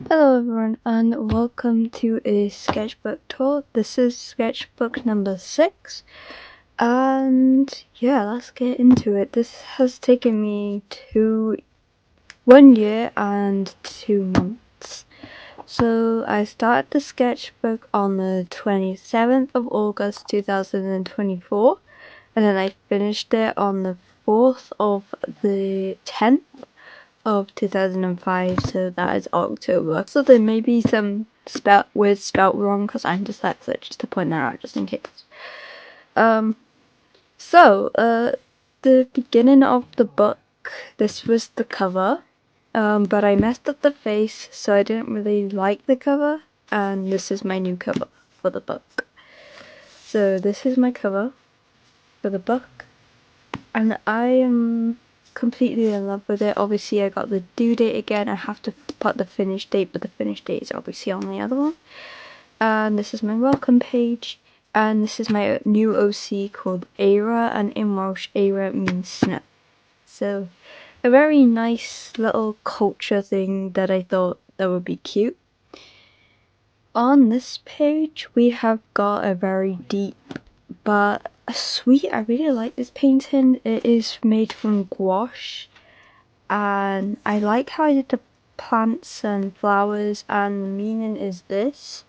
Hello everyone and welcome to a sketchbook tour. This is sketchbook number 6 and yeah, let's get into it. This has taken me 1 year and 2 months. So I started the sketchbook on the 27th of August 2024 and then I finished it on the 4th of the 10th of 2005, so that is October. So there may be some words spelt wrong because I'm dyslexic, just to point that out, just in case. The beginning of the book, this was the cover, but I messed up the face, so I didn't really like the cover, and this is my new cover for the book. So this is my cover for the book, and I am completely in love with it. Obviously I got the due date again. I have to put the finish date, but the finish date is obviously on the other one. And this is my welcome page, and this is my new OC called Era, and in Welsh Era means snow. So a very nice little culture thing that I thought that would be cute. On this page we have got a very deep but sweet. I really like this painting. It is made from gouache, and I like how I did the plants and flowers, and the meaning is this.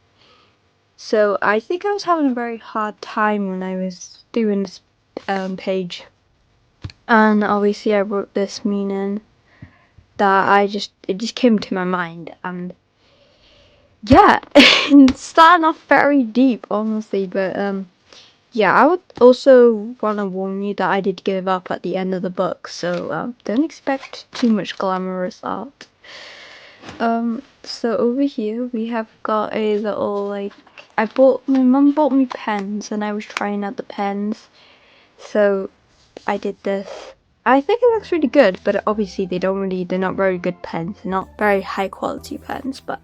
So I think I was having a very hard time when I was doing this page, and obviously I wrote this meaning that it just came to my mind, and yeah, it's starting off very deep honestly, but yeah, I would also want to warn you that I did give up at the end of the book, so don't expect too much glamorous art. So over here we have got a little, like, my mum bought me pens and I was trying out the pens, so I did this. I think it looks really good, but obviously they're not very good pens, they're not very high quality pens, but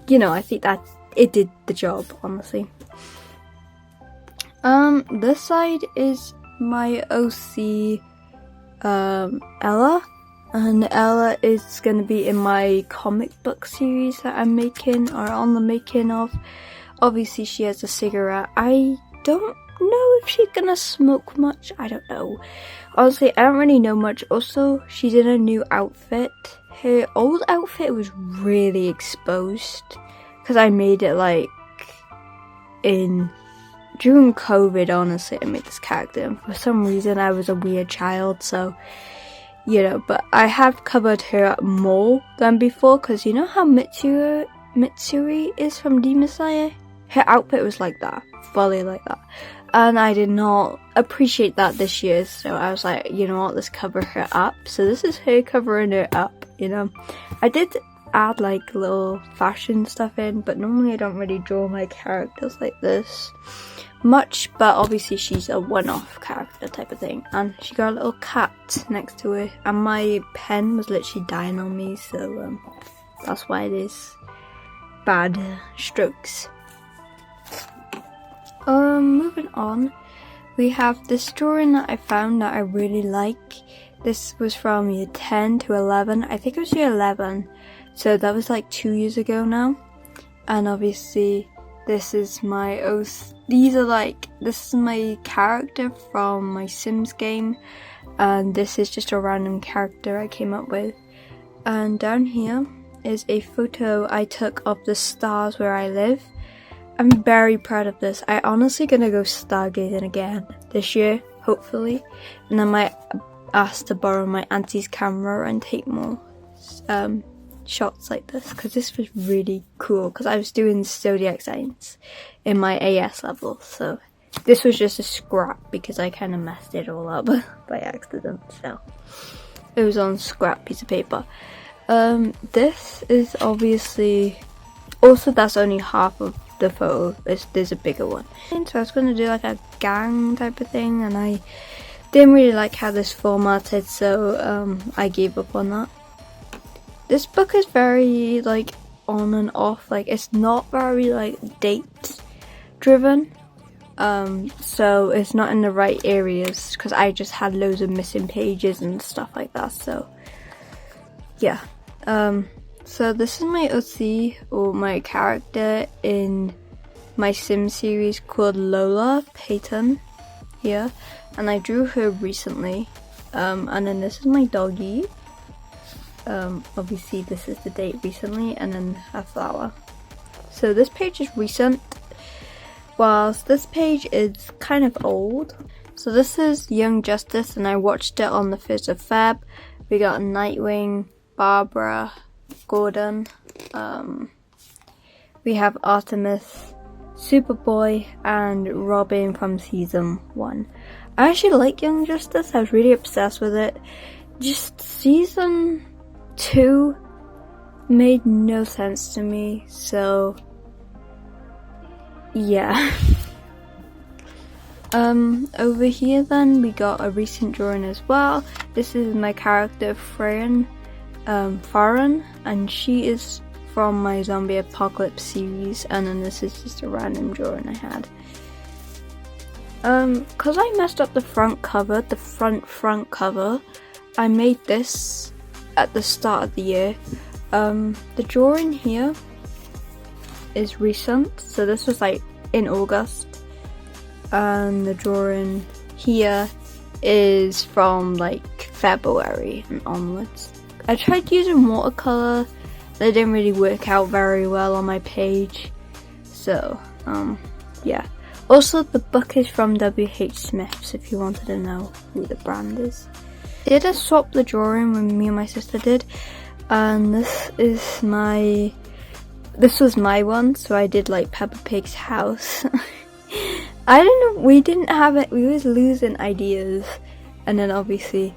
you know, I think that it did the job, honestly. This side is my OC, Ella, and Ella is gonna be in my comic book series that I'm making, or on the making of. Obviously she has a cigarette. I don't know if she's gonna smoke much, I don't know. Honestly, I don't really know much. Also, she's in a new outfit. Her old outfit was really exposed, because I made it like during COVID, honestly. I made this character, and for some reason I was a weird child, so you know, but I have covered her up more than before, because you know how Mitsuri is from Demon Slayer? Her outfit was like that, fully like that, and I did not appreciate that this year, so I was like, you know what, let's cover her up. So this is her covering her up, you know. I did add like little fashion stuff in, but normally I don't really draw my characters like this much, but obviously she's a one-off character type of thing, and she got a little cat next to her, and my pen was literally dying on me, so that's why it is bad strokes. Moving on, we have this drawing that I found that I really like. This was from year 10 to 11, I think it was year 11, so that was like 2 years ago now. And obviously this is my this is my character from my Sims game, and this is just a random character I came up with. And down here is a photo I took of the stars where I live. I'm very proud of this. I honestly gonna go stargazing again this year, hopefully, and I might ask to borrow my auntie's camera and take more shots like this, because this was really cool, because I was doing zodiac signs in my AS level, so this was just a scrap because I kind of messed it all up by accident, so it was on scrap piece of paper. This is obviously also, that's only half of the photo. There's a bigger one, so I was going to do like a gang type of thing, and I didn't really like how this formatted, so I gave up on that. This book is very like on and off, like it's not very like date driven, so it's not in the right areas, because I just had loads of missing pages and stuff like that, so yeah. So this is my OC, or my character in my Sim series called Lola Payton here, and I drew her recently. And then this is my doggy. Obviously this is the date recently, and then a flower. So this page is recent, whilst this page is kind of old. So this is Young Justice, and I watched it on the 1st of Feb. We got Nightwing, Barbara Gordon, we have Artemis, Superboy, and Robin from season 1. I actually like Young Justice. I was really obsessed with it. Just season 2 made no sense to me, so yeah. Over here then we got a recent drawing as well. This is my character Farron, and she is from my Zombie Apocalypse series, and then this is just a random drawing I had. Cause I messed up the front cover, front cover, I made this at the start of the year. The drawing here is recent, so this was like in August, and the drawing here is from like February and onwards. I tried using watercolor, they didn't really work out very well on my page, so yeah. Also, the book is from W.H. Smith's, if you wanted to know who the brand is. I did a swap the drawing when me and my sister did, and this was my one, so I did like Peppa Pig's house. I don't know, we didn't have it, we was losing ideas, and then obviously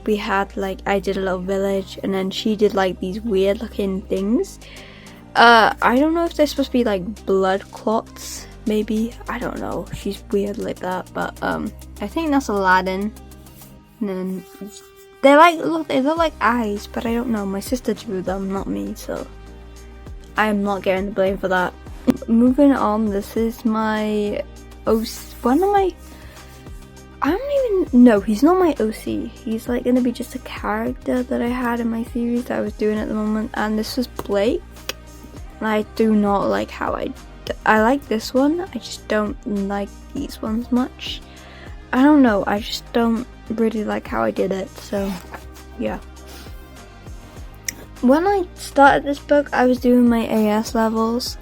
we had like, I did a little village, and then she did like these weird looking things. I don't know if they're supposed to be like blood clots, maybe, I don't know, she's weird like that, but I think that's Aladdin. And then they look like eyes, but I don't know, my sister drew them, not me, so I'm not getting the blame for that. Moving on, this is my I don't even know, he's not my OC, he's like gonna be just a character that I had in my series that I was doing at the moment, and this was Blake, and I do not like how I like this one, I just don't like these ones much. I don't know, I just don't really like how I did it, so yeah. When I started this book, I was doing my AS levels,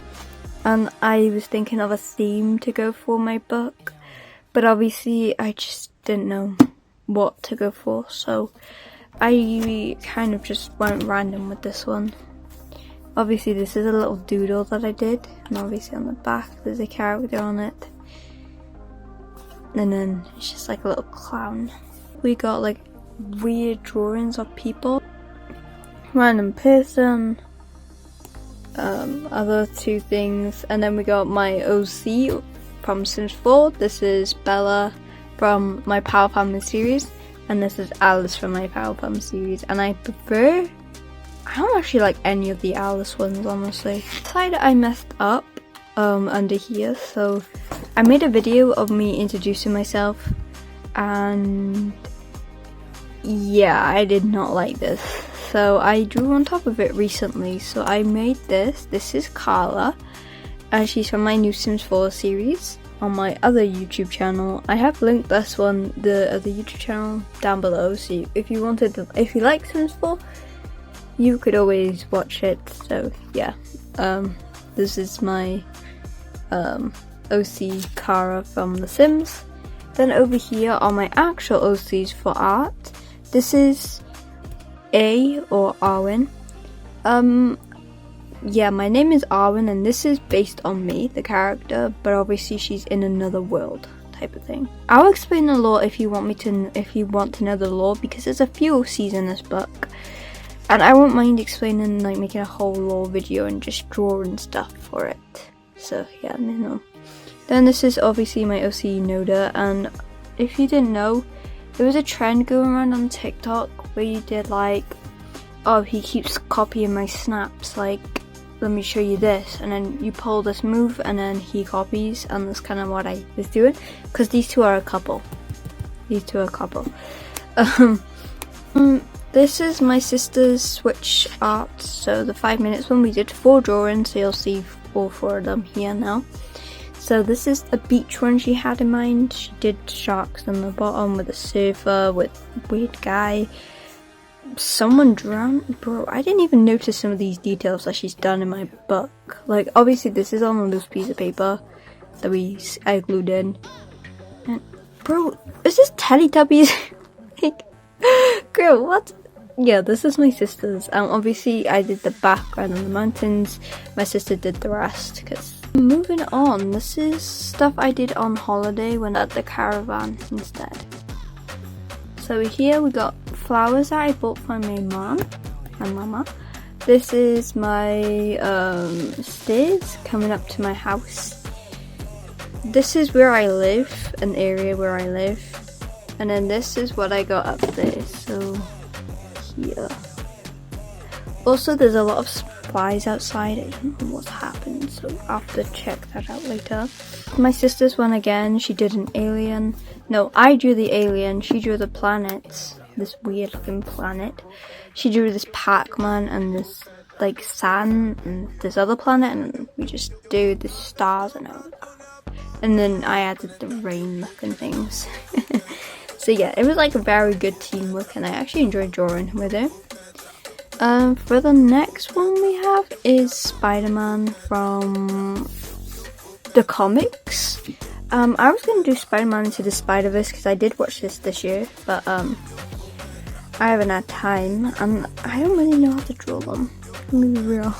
and I was thinking of a theme to go for my book, but obviously I just didn't know what to go for, so I kind of just went random with this one. Obviously this is a little doodle that I did, and obviously on the back there's a character on it, and then it's just like a little clown. We got like weird drawings of people, random person, other two things, and then we got my OC from Sims 4. This is Bella from my Power Family series, and this is Alice from my Power Family series, and I don't actually like any of the Alice ones, honestly. Side I messed up under here, so I made a video of me introducing myself, and yeah, I did not like this, so I drew on top of it recently. So I made this is Carla, and she's from my new Sims 4 series on my other YouTube channel. I have linked this one, the other YouTube channel, down below, so if you like Sims 4, you could always watch it. So yeah, this is my OC Kara from The Sims. Then over here are my actual OCs for art. This is A, or Arwen. Yeah, my name is Arwen, and this is based on me, the character, but obviously she's in another world type of thing. I'll explain the lore if you want to know the lore, because there's a few OCs in this book, and I won't mind explaining, like making a whole lore video and just drawing stuff for it. So yeah, no. Then this is obviously my OC Noda, and if you didn't know, there was a trend going around on TikTok where you did like, oh, he keeps copying my snaps, like, let me show you this, and then you pull this move and then he copies, and that's kind of what I was doing, because these two are a couple. This This is my sister's switch art, so the 5 minutes one, we did 4 drawings, so you'll see all 4 of them here now. So this is a beach one she had in mind. She did sharks on the bottom with a surfer, with a weird guy. Someone drowned. Bro, I didn't even notice some of these details that she's done in my book. Like, obviously this is on a loose piece of paper that I glued in. And, bro, is this Teletubbies? Like, girl, what? Yeah, this is my sister's. Obviously I did the background on the mountains. My sister did the rest, because... Moving on, this is stuff I did on holiday when at the caravan instead. So here we got flowers that I bought for my mom and mama. This is my stairs coming up to my house. This is where I live, an area where I live. And then this is what I got up there, so here. Also, there's a lot of supplies outside. I don't know what's happened, so I'll have to check that out later. My sister's one again, she did an alien. No, I drew the alien, she drew the planets. This weird looking planet. She drew this Pac-Man and this like sun and this other planet, and we just do the stars and all. And then I added the rain looking things. So yeah, it was like a very good teamwork, and I actually enjoyed drawing with it. For the next one we have is Spider-Man from the comics. I was going to do Spider-Man Into the Spider-Verse because I did watch this year, but I haven't had time, and I don't really know how to draw them. I'm gonna be real.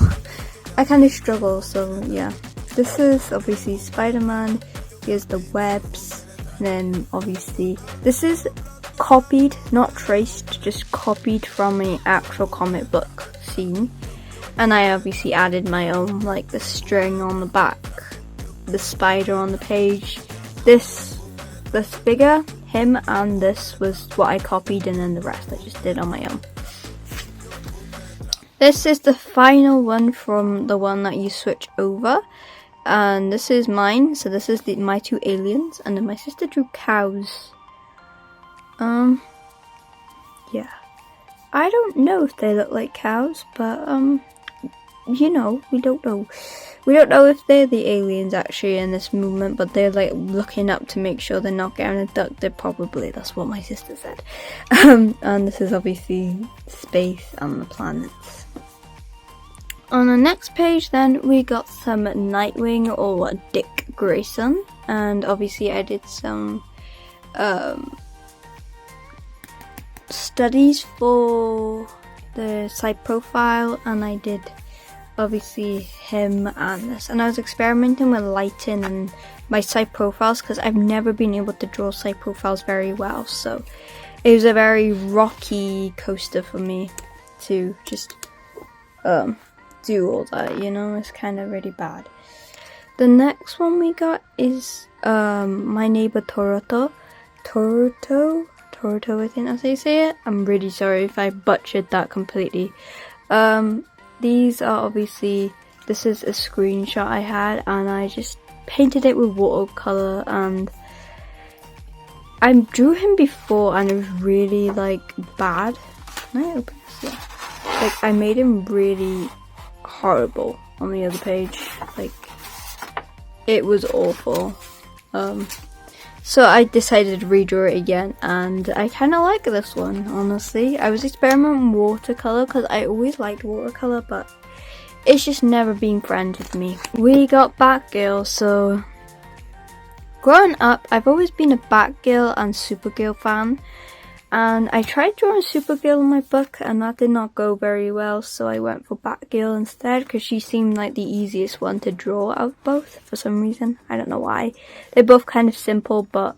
I kind of struggle, so yeah. This is obviously Spider-Man. Here's the webs, and then obviously this is copied, not traced, just copied from an actual comic book scene. And I obviously added my own, like the string on the back, the spider on the page. This figure, him, and this was what I copied, and then the rest I just did on my own. This is the final one from the one that you switch over. And this is mine, so this is my 2 aliens, and then my sister drew cows. Yeah. I don't know if they look like cows, but, you know, we don't know. We don't know if they're the aliens actually in this movement, but they're like looking up to make sure they're not getting abducted, probably. That's what my sister said. And this is obviously space and the planets. On the next page then, we got some Nightwing or Dick Grayson, and obviously I did some, studies for the side profile, and I did obviously him and this, and I was experimenting with lighting and my side profiles because I've never been able to draw side profiles very well, so it was a very rocky coaster for me to just do all that, you know. It's kind of really bad. The next one we got is my neighbor Toruto, I think that's how you say it. I'm really sorry if I butchered that completely. These are obviously, this is a screenshot I had, and I just painted it with watercolor, and I drew him before and it was really like bad. Can I open this? Yeah. Like I made him really horrible on the other page. Like it was awful. So I decided to redraw it again, and I kind of like this one, honestly. I was experimenting with watercolor because I always liked watercolor, but it's just never been friends with me. We got Batgirl. So growing up, I've always been a Batgirl and Supergirl fan, and I tried drawing Supergirl in my book and that did not go very well, so I went for Batgirl instead because she seemed like the easiest one to draw out of both for some reason. I don't know why. They're both kind of simple, but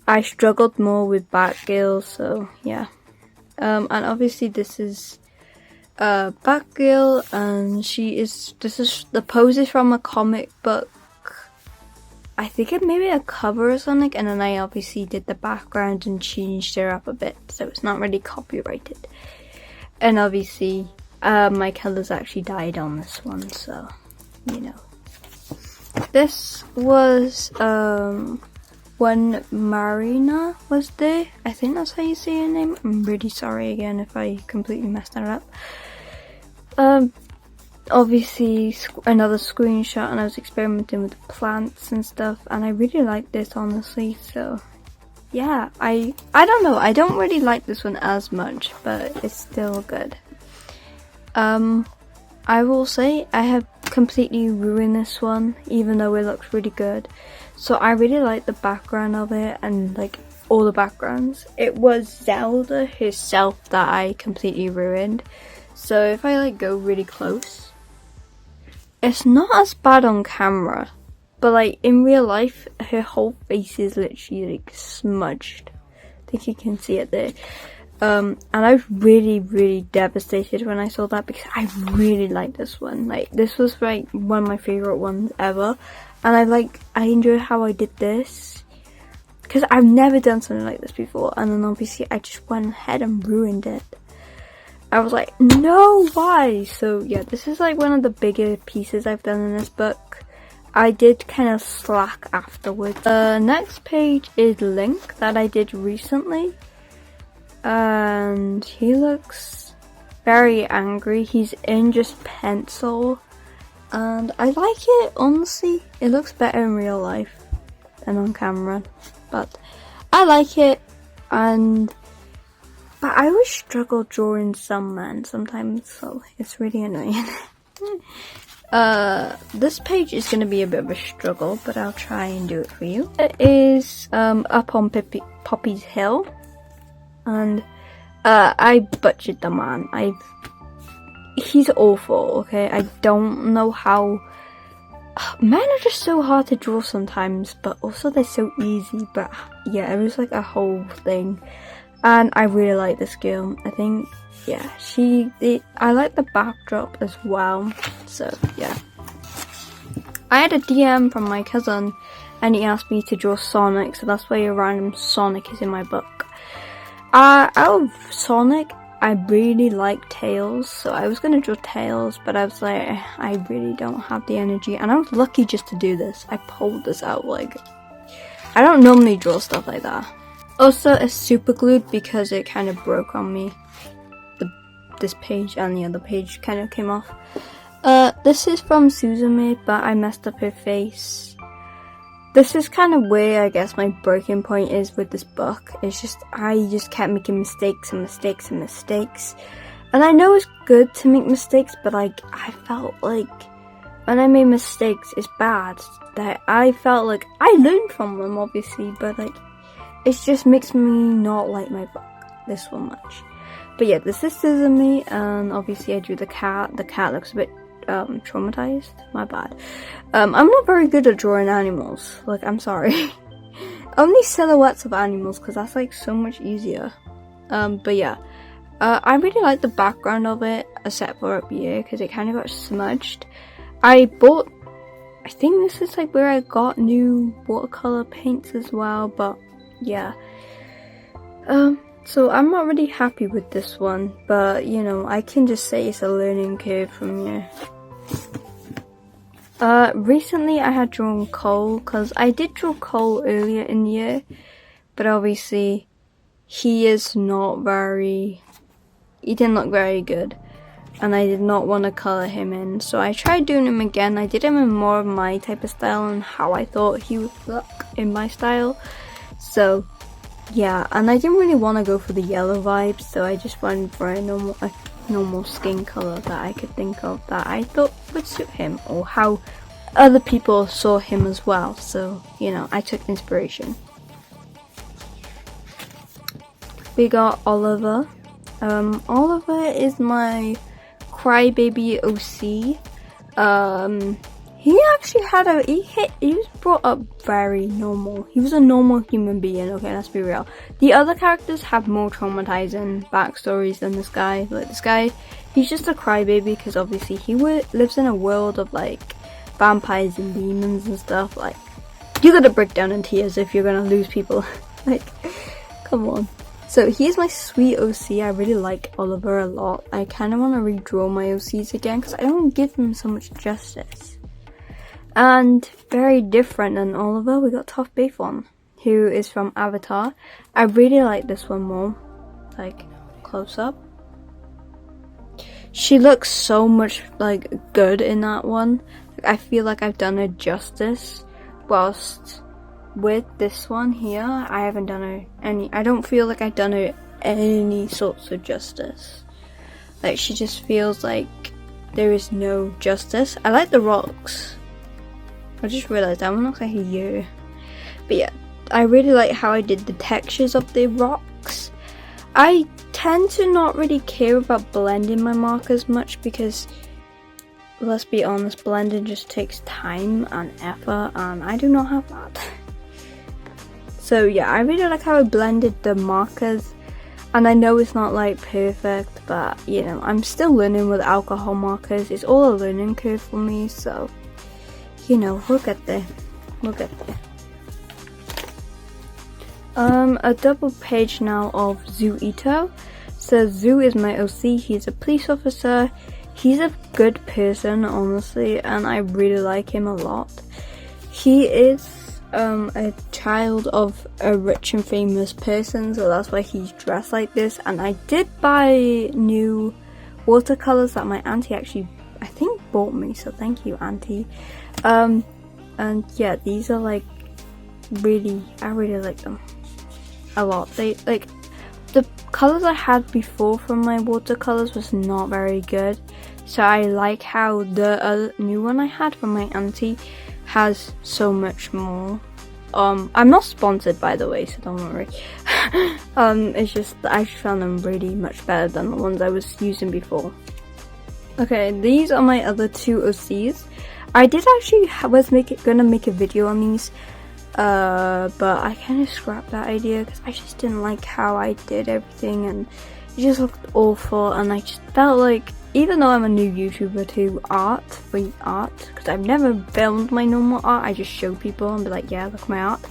I struggled more with Batgirl, so yeah. And obviously this is Batgirl, and this is the poses from a comic book. I think it may be a cover or something, and then I obviously did the background and changed her up a bit, so it's not really copyrighted. And obviously, my colours actually died on this one, so, you know. This was, when Marina was there. I think that's how you say her name. I'm really sorry again if I completely messed that up. Obviously another screenshot, and I was experimenting with plants and stuff, and I really like this, honestly. So yeah, I don't know, I don't really like this one as much, but it's still good. I will say I have completely ruined this one, even though it looks really good. So I really like the background of it, and like all the backgrounds. It was Zelda herself that I completely ruined. So if I like go really close, it's not as bad on camera, but like in real life, her whole face is literally like smudged. I think you can see it there. And I was really devastated when I saw that, because I really like this one. Like, this was like one of my favorite ones ever, and I enjoyed how I did this, because I've never done something like this before. And then obviously I just went ahead and ruined it. I was like, no, why? So yeah, this is like one of the bigger pieces I've done in this book. I did kind of slack afterwards. The next page is Link, that I did recently. And he looks very angry. He's in just pencil, and I like it, honestly. It looks better in real life than on camera, but I like it. But I always struggle drawing some man sometimes, so it's really annoying. This page is going to be a bit of a struggle, but I'll try and do it for you. It is up on Poppy's Hill. And I butchered the man. He's awful, okay? I don't know how. Men are just so hard to draw sometimes, but also they're so easy. But yeah, it was like a whole thing, and I really like this girl. I think, yeah, I like the backdrop as well. So yeah, I had a DM from my cousin, and he asked me to draw Sonic, so that's why a random Sonic is in my book. Out of Sonic, I really like Tails, so I was going to draw Tails, but I was like, I really don't have the energy, and I was lucky just to do this. I pulled this out, like, I don't normally draw stuff like that. Also, it's super glued because it kind of broke on me. This page and the other page kind of came off. This is from Suzume, but I messed up her face. This is kind of where I guess my breaking point is with this book. It's just, I just kept making mistakes. And I know it's good to make mistakes, but like, I felt like when I made mistakes, it's bad. That I felt like I learned from them, obviously, but like, it just makes me not like my book this one much. But yeah, this is Suzume, and obviously I drew the cat. The cat looks a bit traumatized, my bad. I'm not very good at drawing animals, like, I'm sorry. Only silhouettes of animals, because that's like so much easier. But yeah, I really like the background of it, except for up here, because it kind of got smudged. I think this is like where I got new watercolor paints as well, but yeah. So I'm not really happy with this one, but you know, I can just say it's a learning curve from here. Recently I had drawn Cole, because I did draw Cole earlier in the year, but obviously he didn't look very good, and I did not want to colour him in, so I tried doing him again. I did him in more of my type of style and how I thought he would look in my style, so yeah, and I didn't really want to go for the yellow vibes, so I just went for a normal skin colour that I could think of that I thought would suit him, or how other people saw him as well, so you know, I took inspiration. We got Oliver. Oliver is my crybaby OC. He actually had he was brought up very normal. He was a normal human being, okay, let's be real. The other characters have more traumatizing backstories than this guy. Like, this guy, he's just a crybaby because obviously he lives in a world of like vampires and demons and stuff. Like, you gotta break down in tears if you're gonna lose people. Like, come on. So here's my sweet OC. I really like Oliver a lot. I kind of want to redraw my OCs again because I don't give them so much justice. And very different than Oliver, we got Tough Beefon. who is from Avatar. I really like this one more, like close up. She looks so much like good in that one. I feel like I've done her justice, whilst with this one here, I haven't done her any. I don't feel like I've done her any sorts of justice. Like, she just feels like there is no justice. I like the rocks. I just realised that one looks like a year. But yeah, I really like how I did the textures of the rocks. I tend to not really care about blending my markers much because, let's be honest, blending just takes time and effort, and I do not have that. So yeah, I really like how I blended the markers, and I know it's not like perfect, but you know, I'm still learning with alcohol markers. It's all a learning curve for me, so you know, we'll get there. We'll get there. A double page now of Zoo Ito. So Zoo is my OC. He's a police officer. He's a good person, honestly, and I really like him a lot. He is a child of a rich and famous person, so that's why he's dressed like this. And I did buy new watercolors that my auntie actually, I think, bought me, so thank you, auntie. And yeah, these are like I really like them a lot. They like, the colors I had before from my watercolors was not very good, so I like how the other new one I had from my auntie has so much more. I'm not sponsored, by the way, so don't worry. It's just that I found them really much better than the ones I was using before. Okay, these are my other two OCs. I did actually was gonna make a video on these, but I kind of scrapped that idea because I just didn't like how I did everything, and it just looked awful. And I just felt like, even though I'm a new YouTuber to art, because I've never filmed my normal art, I just show people and be like, yeah, look at my art,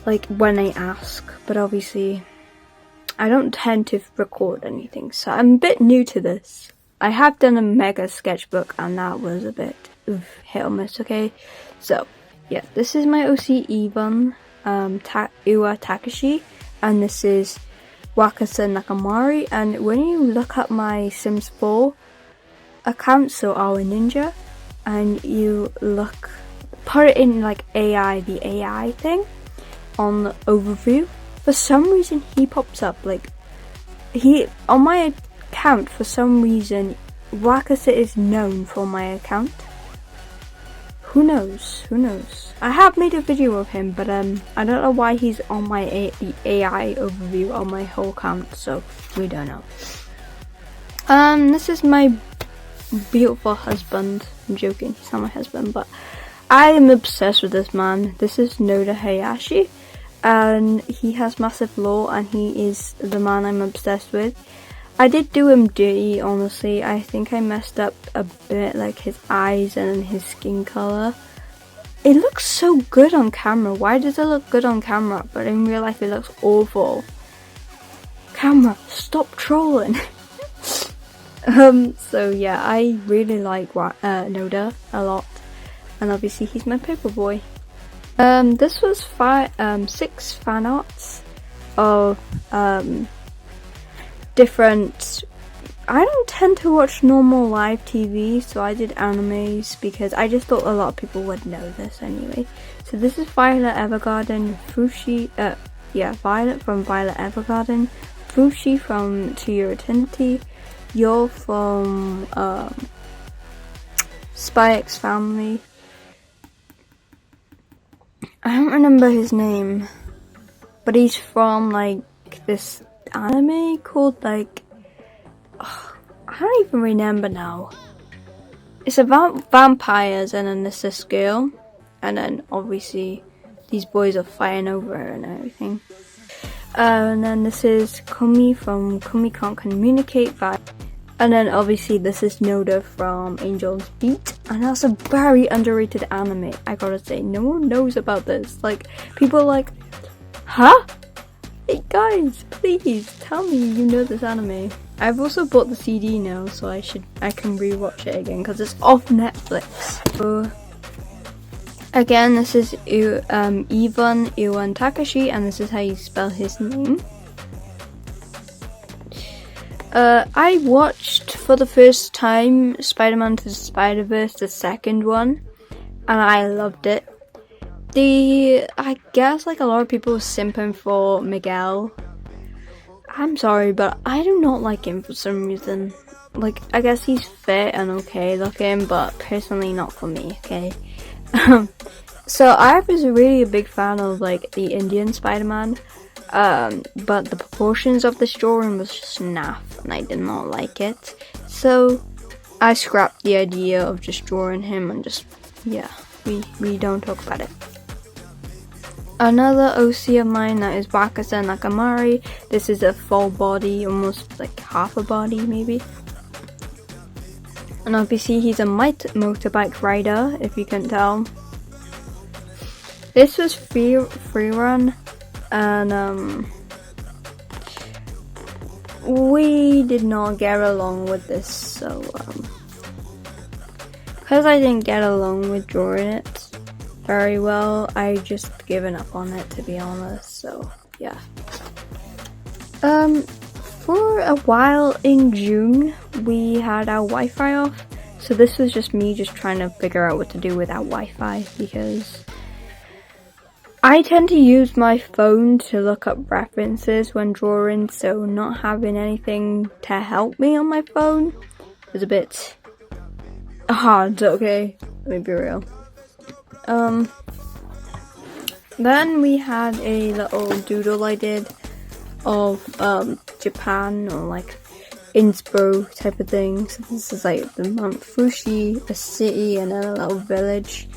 like when they ask. But obviously, I don't tend to record anything, so I'm a bit new to this. I have done a mega sketchbook, and that was a bit hit or miss. Okay, so yeah, this is my OC Ivan Uwa Takashi, and this is Wakasa Nakamari. And when you look at my Sims 4 account, so Arwenninja, and you put it in like AI, the AI thing on the overview, for some reason he pops up. Like, on my account, for some reason Wakasa is known for my account. Who knows? Who knows? I have made a video of him, but I don't know why he's on my the AI overview on my whole account, so we don't know. This is my beautiful husband. I'm joking, he's not my husband, but I am obsessed with this man. This is Noda Hayashi, and he has massive lore, and he is the man I'm obsessed with. I did do him dirty, honestly. I think I messed up a bit, like his eyes and his skin color. It looks so good on camera. Why does it look good on camera, but in real life it looks awful? Camera, stop trolling. So yeah, I really like Noda a lot, and obviously he's my paper boy. This was 6 fan arts of different. I don't tend to watch normal live TV, so I did animes because I just thought a lot of people would know this anyway. So this is Violet Evergarden, Fushi, Violet from Violet Evergarden, Fushi from To Your Eternity, You're from Spy X Family. I don't remember his name, but he's from like this anime called like, I don't even remember now. It's about vampires, and then there's this girl, and then obviously these boys are fighting over her and everything. And then this is Kumi from Kumi Can't Communicate, and then obviously this is Noda from Angel's Beat, and that's a very underrated anime. I gotta say, no one knows about this. Like, people are like, huh? Hey guys, please tell me you know this anime. I've also bought the CD now, so I can rewatch it again because it's off Netflix. So Again, this is Ivan Takashi, and this is how you spell his name. I watched for the first time Spider-Man to the Spider-Verse, the second one, and I loved it. I guess like a lot of people were simping for Miguel. I'm sorry, but I do not like him for some reason. Like, I guess he's fit and okay looking, but personally not for me, okay? So I was really a big fan of like the Indian Spider-Man, but the proportions of this drawing was just naff, and I did not like it. So I scrapped the idea of just drawing him, and just, yeah, we don't talk about it. Another OC of mine that is Wakasa Nakamari. This is a full body, almost like half a body maybe. And obviously he's a motorbike rider, if you can tell. This was free run, and we did not get along with this, so because I didn't get along with drawing it very well, I just given up on it, to be honest. So yeah. For a while in June, we had our Wi-Fi off, so this was just me just trying to figure out what to do with our Wi-Fi, because I tend to use my phone to look up references when drawing, so not having anything to help me on my phone is a bit hard, okay? Let me be real. Then we had a little doodle I did of Japan, or like inspo type of thing. So this is like the Mount Fuji, a city, and then a little village.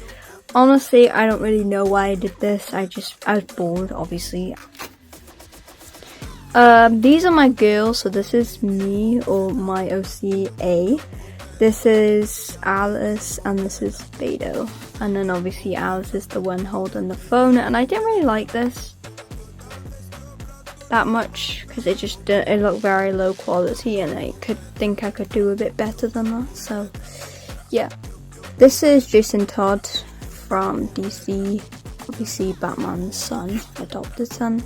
Honestly, I don't really know why I did this. I was bored, obviously. These are my girls, so this is me, or my OCA. This is Alice, and this is Beto. And then obviously Alice is the one holding the phone, and I didn't really like this that much, because it looked very low quality, and I think I could do a bit better than that, so yeah. This is Jason Todd from DC, obviously Batman's son, adopted son.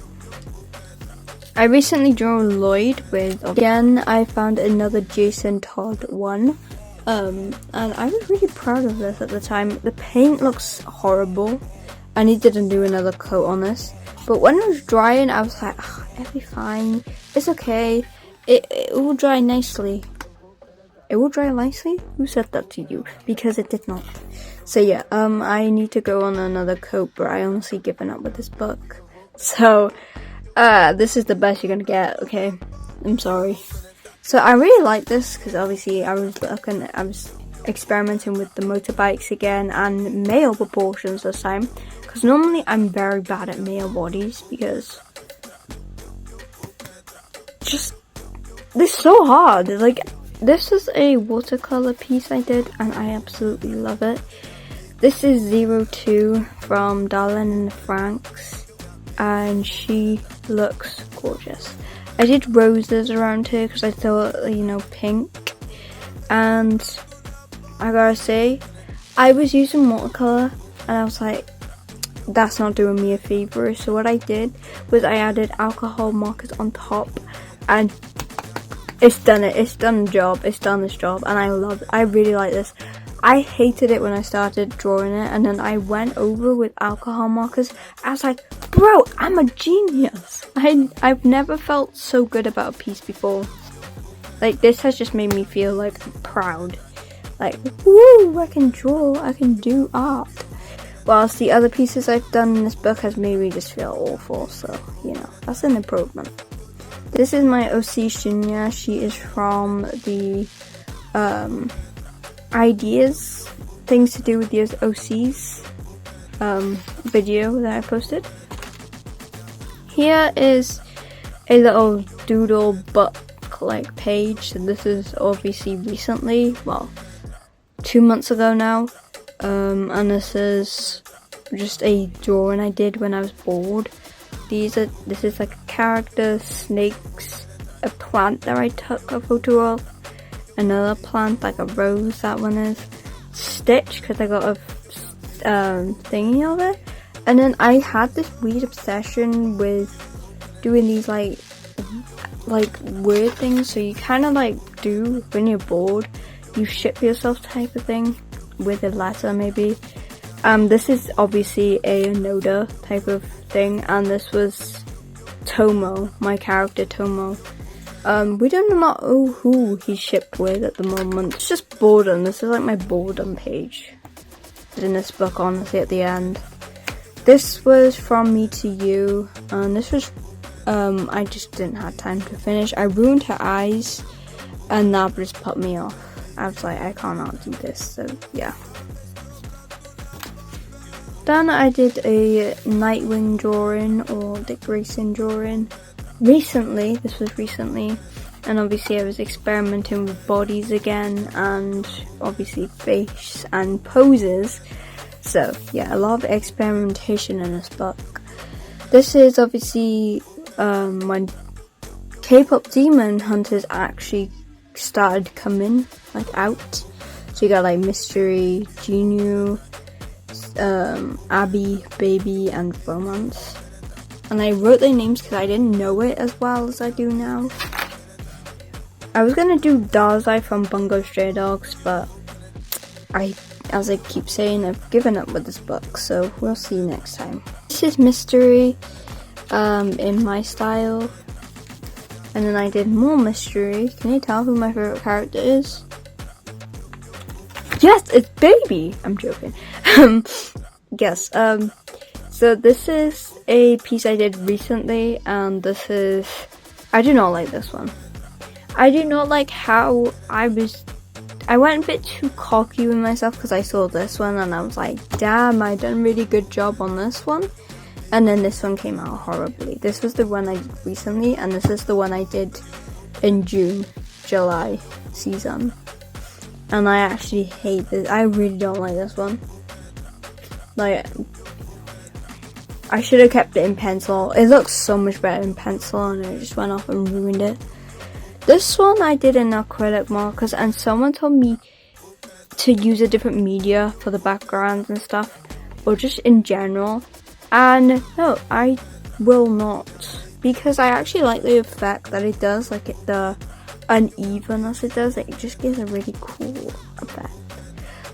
I recently drew Lloyd with, again, I found another Jason Todd one. And I was really proud of this at the time. The paint looks horrible. I needed to do another coat on this. But when it was drying, I was like, oh, it'll be fine. It's okay. It will dry nicely. It will dry nicely? Who said that to you? Because it did not. So yeah, I need to go on another coat, but I honestly given up with this book. So, this is the best you're gonna get, okay? I'm sorry. So I really like this, because obviously I was experimenting with the motorbikes again, and male proportions this time, because normally I'm very bad at male bodies, because they're so hard. Like, this is a watercolor piece I did, and I absolutely love it. This is 02 from Darlene and the Franks, and she looks gorgeous. I did roses around here because I thought, pink. And I gotta say, I was using watercolor, and I was like, that's not doing me a favor. So what I did was I added alcohol markers on top, and it's done it. It's done the job. It's done this job, and I really like this. I hated it when I started drawing it, and then I went over with alcohol markers. I was like, bro, I'm a genius. I've never felt so good about a piece before. Like, this has just made me feel like proud. Like, woo, I can draw, I can do art. Whilst the other pieces I've done in this book has made me just feel awful, so, that's an improvement. This is my OC Shinya. She is from the, ideas, things to do with the OCs, video that I posted. Here is a little doodle book like page, and this is obviously recently, well, 2 months ago now, and this is just a drawing I did when I was bored. This is like a character, snakes, a plant that I took a photo of, another plant like a rose, that one is, Stitch, because I got a thingy of it. And then I had this weird obsession with doing these like weird things. So you kind of like do when you're bored, you ship yourself type of thing with a letter maybe. This is obviously a Noda type of thing, and this was Tomo, my character Tomo. We do not know who he's shipped with at the moment. It's just boredom. This is like my boredom page in this book, honestly, at the end. This was From Me to You, and this was, I just didn't have time to finish. I ruined her eyes, and that just put me off. I was like, I cannot do this, so yeah. Then I did a Nightwing drawing, or Dick Grayson drawing. Recently, this was recently, and obviously I was experimenting with bodies again, and obviously face and poses. So yeah, a lot of experimentation in this book. This is obviously when K-pop Demon Hunters actually started coming like out. So you got like Mystery, Genu, Abby, Baby, and Romance. And I wrote their names because I didn't know it as well as I do now. I was gonna do Darzai from Bungo Stray Dogs, but as I keep saying, I've given up with this book, so we'll see next time. This is Mystery in my style. And then I did more Mystery. Can you tell who my favorite character is? Yes, it's Baby! I'm joking. Yes, so this is a piece I did recently, and this is, I do not like this one. I do not like how I went a bit too cocky with myself because I saw this one and I was like, damn, I done a really good job on this one. And then this one came out horribly. This was the one I did recently, and this is the one I did in July season. And I actually hate this. I really don't like this one. Like, I should have kept it in pencil. It looks so much better in pencil, and I just went off and ruined it. This one I did in acrylic markers, and someone told me to use a different media for the backgrounds and stuff, or just in general. And no, I will not, because I actually like the effect that it does, like the unevenness it does. Like, it just gives a really cool effect.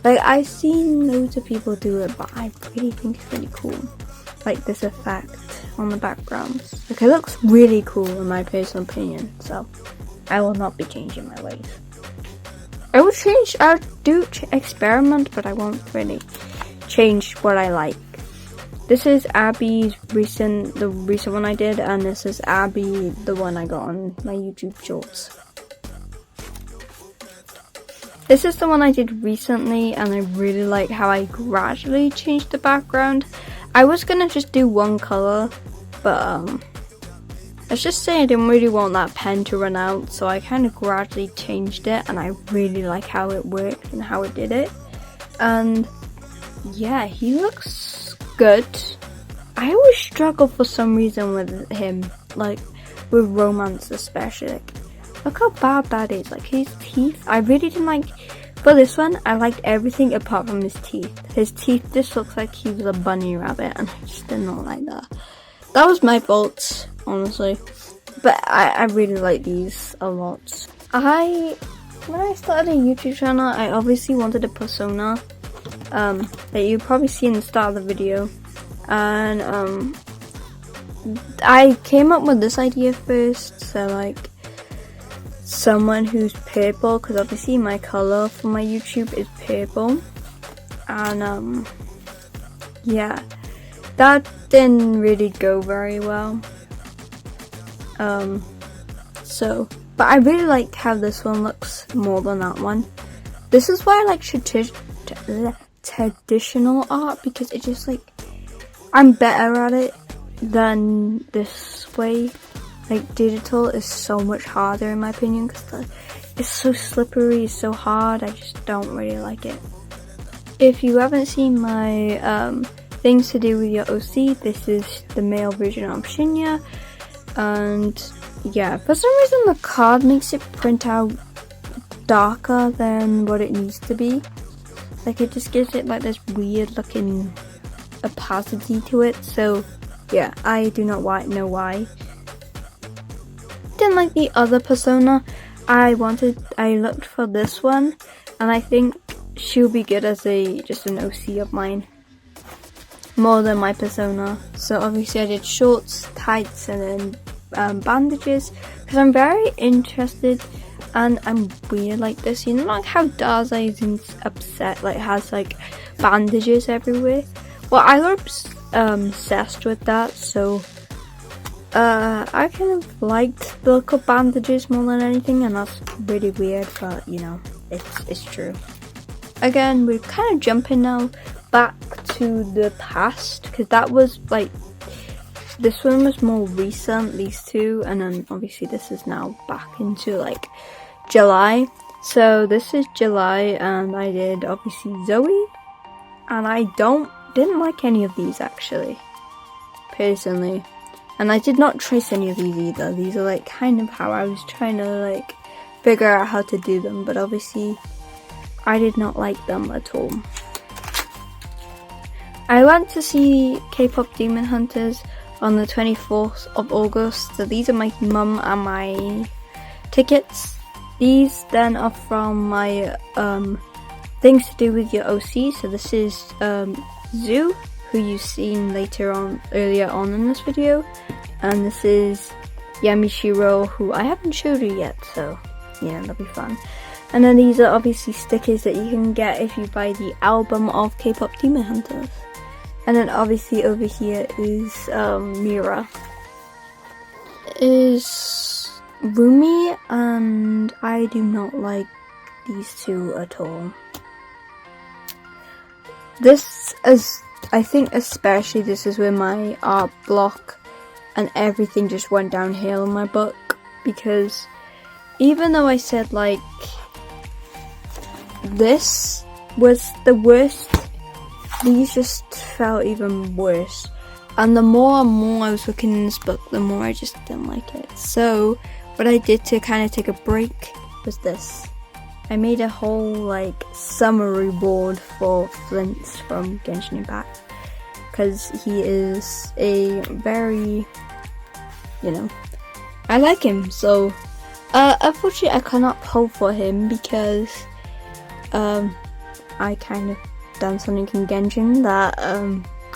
Like, I've seen loads of people do it, but I really think it's really cool. Like this effect on the backgrounds. Like, it looks really cool in my personal opinion, so I will not be changing my ways. I'll do experiment, but I won't really change what I like. This is Abby's the recent one I did, and this is Abby, the one I got on my YouTube shorts. This is the one I did recently, and I really like how I gradually changed the background. I was gonna just do one color, but let's just say I didn't really want that pen to run out, so I kind of gradually changed it, and I really like how it worked and how it did it. And yeah, he looks good. I always struggle for some reason with him, like with Romance especially. Like, look how bad that is. Like, his teeth, I really didn't like. For this one, I liked everything apart from his teeth. His teeth just looks like he was a bunny rabbit, and I just did not like that. That was my fault, honestly. But I really like these a lot. When I started a YouTube channel, I obviously wanted a persona that you probably see in the start of the video. And I came up with this idea first, so like someone who's purple, because obviously my color for my YouTube is purple. And yeah, that didn't really go very well. But I really like how this one looks more than that one. This is why I like traditional art, because it just like, I'm better at it than this way. Like, digital is so much harder in my opinion, because it's so slippery, it's so hard. I just don't really like it. If you haven't seen my things to do with your OC, this is the male version of Shinya. And yeah, for some reason the card makes it print out darker than what it needs to be. Like, it just gives it like this weird looking opacity to it. So yeah, I do not know why. Didn't like the other persona. I looked for this one, and I think she'll be good as just an OC of mine, more than my persona. So obviously I did shorts, tights, and then bandages, because I'm very interested, and I'm weird like this. You know, like how Darza is upset, like has like bandages everywhere. Well, I was obsessed with that, so I kind of liked the look of bandages more than anything, and that's really weird, but you know, it's true. Again, we're kind of jumping now back to the past, because that was like, this one was more recent, these two, and then obviously this is now back into like July. So this is July, and I did obviously Zoe, and I didn't like any of these actually, personally. And I did not trace any of these either. These are like kind of how I was trying to like figure out how to do them, but obviously I did not like them at all. I went to see K-pop Demon Hunters on the 24th of August. So these are my mum and my tickets. These then are from my things to do with your OC. So this is Zoo, who you've seen earlier on in this video, and this is Yamishiro, who I haven't showed you yet, so yeah, that'll be fun. And then these are obviously stickers that you can get if you buy the album of K-pop Demon Hunters. And then obviously over here is Mira. Is Rumi, and I do not like these two at all. This is, I think especially this is where my art block and everything just went downhill in my book, because even though I said like this was the worst, these just felt even worse. And the more and more I was looking in this book, the more I just didn't like it. So what I did to kind of take a break was this. I made a whole like summary board for Flint's from Genshin Impact, because he is a very, you know, I like him. So unfortunately I cannot pull for him because I kind of done something in Genshin that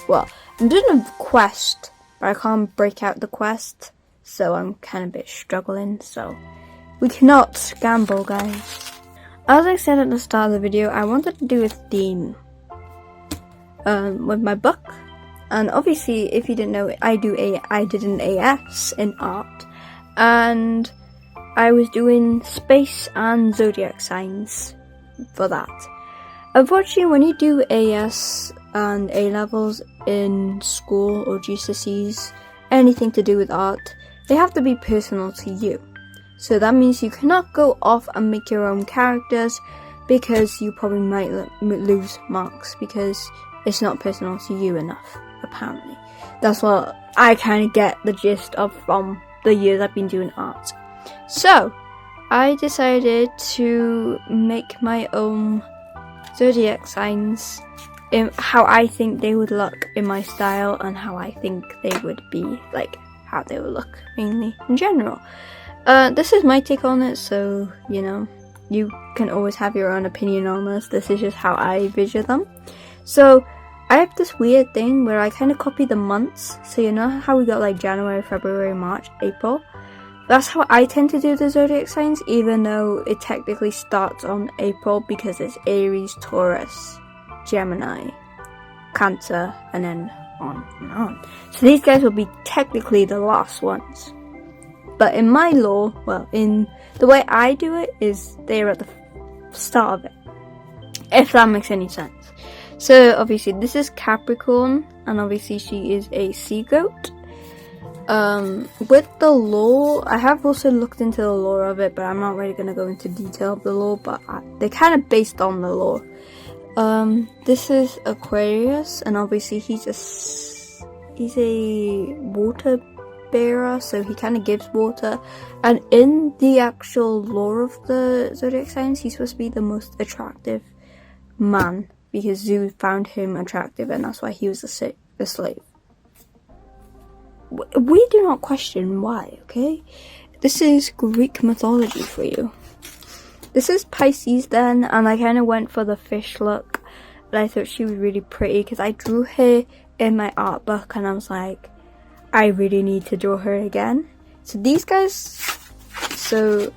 well, I'm doing a quest, but I can't break out the quest, so I'm kind of a bit struggling. So we cannot gamble, guys. As I said at the start of the video, I wanted to do a theme with my book, and obviously if you didn't know, I did an AS in art, and I was doing space and zodiac signs for that. Unfortunately, when you do AS and A levels in school or GCSEs, anything to do with art, they have to be personal to you. So that means you cannot go off and make your own characters, because you probably might lose marks because it's not personal to you enough, apparently. That's what I kind of get the gist of from the years I've been doing art. So I decided to make my own zodiac signs in how I think they would look in my style, and how I think they would be, like how they would look mainly in general. This is my take on it, so you know, you can always have your own opinion on this. This is just how I visual them. So I have this weird thing where I kind of copy the months. So you know how we got like January, February, March, April? That's how I tend to do the zodiac signs, even though it technically starts on April, because it's Aries, Taurus, Gemini, Cancer, and then on and on. So these guys will be technically the last ones. But in my lore, well, in the way I do it, is they're at the start of it, if that makes any sense. So obviously this is Capricorn, and obviously she is a sea goat. With the lore, I have also looked into the lore of it, but I'm not really going to go into detail of the lore, but they're kind of based on the lore. This is Aquarius, and obviously he's a water bearer, so he kind of gives water, and in the actual lore of the zodiac signs, he's supposed to be the most attractive man because Zeus found him attractive and that's why he was a slave. We do not question why, okay? This is Greek mythology for you. This is Pisces then, and I kind of went for the fish look. But I thought she was really pretty because I drew her in my art book and I was like, I really need to draw her again. So these guys, so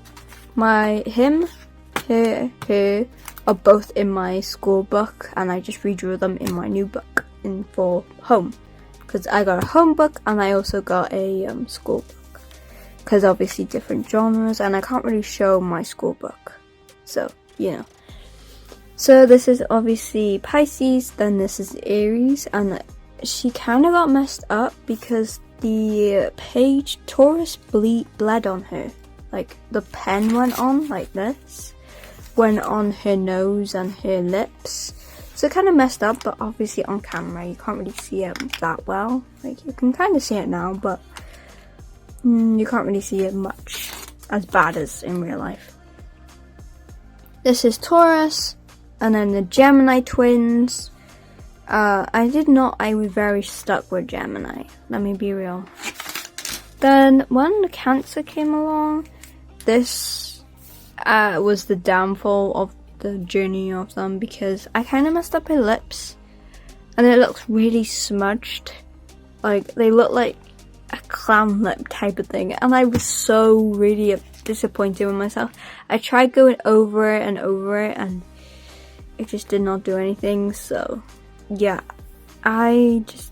him, her are both in my school book and I just redrew them in my new book for home. Because I got a home book and I also got a school book. Because obviously different genres and I can't really show my school book. So, you know. So this is obviously Pisces, then this is Aries, and she kind of got messed up because the page Taurus bled on her. Like the pen went on like this, went on her nose and her lips. So it kind of messed up, but obviously on camera you can't really see it that well. Like you can kind of see it now, but you can't really see it much as bad as in real life. This is Taurus, and then the Gemini twins. I was very stuck with Gemini, let me be real. Then when the Cancer came along, this was the downfall of the journey of them because I kind of messed up her lips and it looks really smudged. Like they look like a clown lip type of thing and I was so really disappointed with myself. I tried going over it and it just did not do anything, so yeah, I just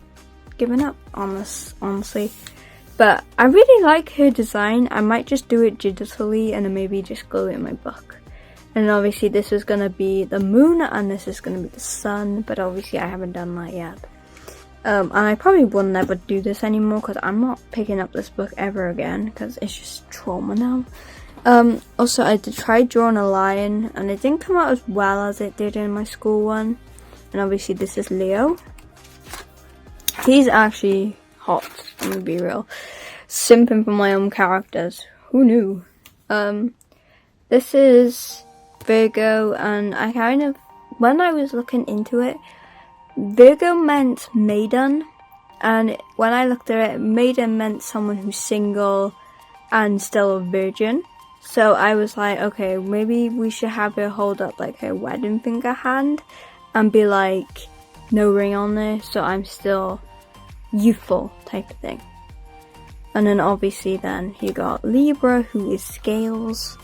given up on this, honestly. But I really like her design. I might just do it digitally and then maybe just glue it in my book. And obviously this is going to be the moon and this is going to be the sun, but obviously I haven't done that yet. And I probably will never do this anymore because I'm not picking up this book ever again because it's just trauma now. Also I did try drawing a lion and it didn't come out as well as it did in my school one. And obviously this is Leo. He's actually hot, I'm gonna be real. Simping for my own characters. Who knew? This is Virgo, and I kind of, when I was looking into it, Virgo meant maiden, and when I looked at it, maiden meant someone who's single and still a virgin. So I was like, okay, maybe we should have her hold up like her wedding finger hand and be like, no ring on there, so I'm still youthful type of thing. And then obviously then you got Libra, who is scales.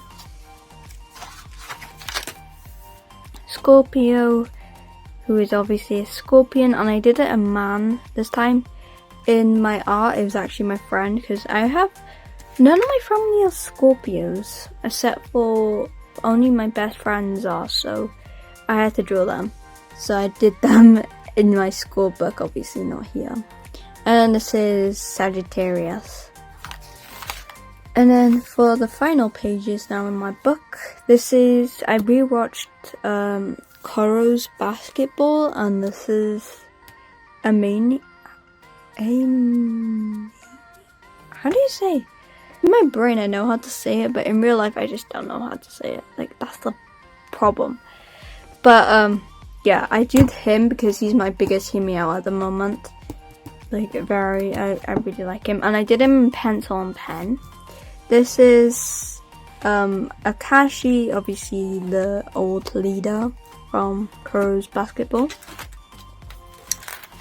Scorpio, who is obviously a scorpion, and I did it a man this time. In my art, it was actually my friend, because I have none of my family are Scorpios, except for only my best friends are, so I had to draw them. So I did them in my school book, obviously not here. And this is Sagittarius. And then for the final pages now in my book, this is, I rewatched Koro's Basketball, and this is how do you say? In my brain I know how to say it, but in real life I just don't know how to say it. Like, that's the problem. But yeah, I did him because he's my biggest hear me out at the moment. Like, I really like him. And I did him in pencil and pen. This is Akashi, obviously the old leader from Koro's Basketball.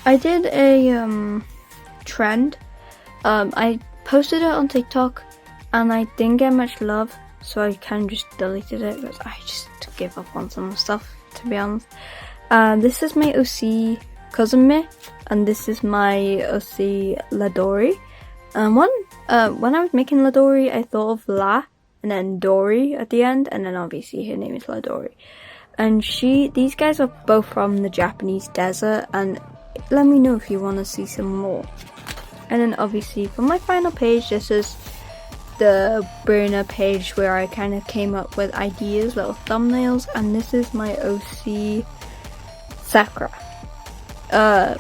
I did a trend. I posted it on TikTok and I didn't get much love, so I kind of just deleted it because I just gave up on some stuff, to be honest. This is my OC Kozume, and this is my OC Ladori. When I was making Ladori, I thought of La and then Dori at the end, and then obviously her name is Ladori. And these guys are both from the Japanese desert, and let me know if you want to see some more. And then obviously for my final page, this is the burner page where I kind of came up with ideas, little thumbnails, and this is my OC Sakura.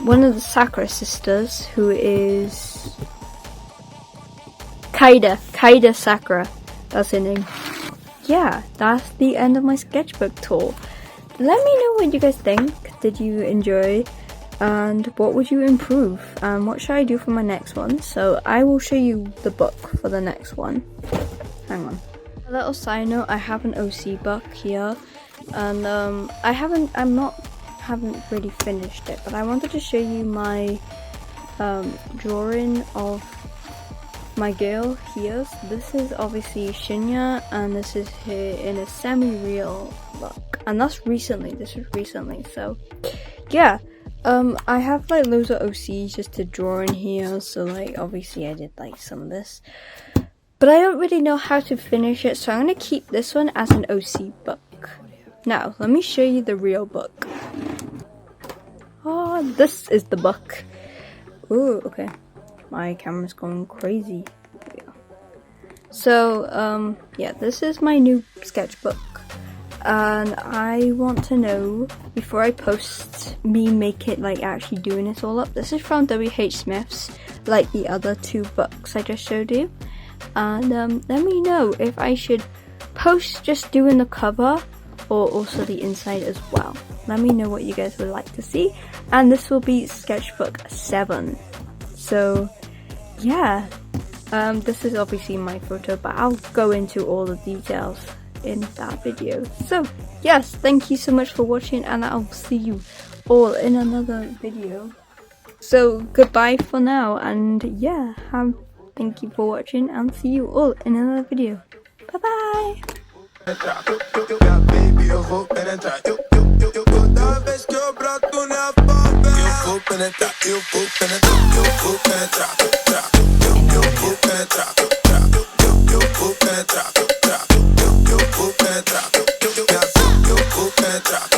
One of the Sakura sisters, who is Kaida Sakura, that's her name. Yeah, that's the end of my sketchbook tour. let me know what you guys think. Did you enjoy? And what would you improve? And what should I do for my next one? So I will show you the book for the next one. Hang on. A little side note, I have an OC book here. And I haven't really finished it, but I wanted to show you my drawing of my girl here. So this is obviously Shinya, and this is her in a semi-real look, and that's recently. This was recently, so yeah. I have like loads of OCs just to draw in here, so like obviously I did like some of this, but I don't really know how to finish it, so I'm gonna keep this one as an OC book. Now let me show you the real book. Oh, this is the book. Ooh, okay. My camera's going crazy. There we go. So, yeah, this is my new sketchbook. And I want to know, before I post me make it like actually doing it all up. This is from WH Smith's, like the other two books I just showed you. And let me know if I should post just doing the cover or also the inside as well. Let me know what you guys would like to see. And this will be sketchbook 7. So yeah, this is obviously my photo, but I'll go into all the details in that video. So yes, thank you so much for watching, and I'll see you all in another video. So goodbye for now, and yeah, thank you for watching, and see you all in another video. Bye bye. Penetra.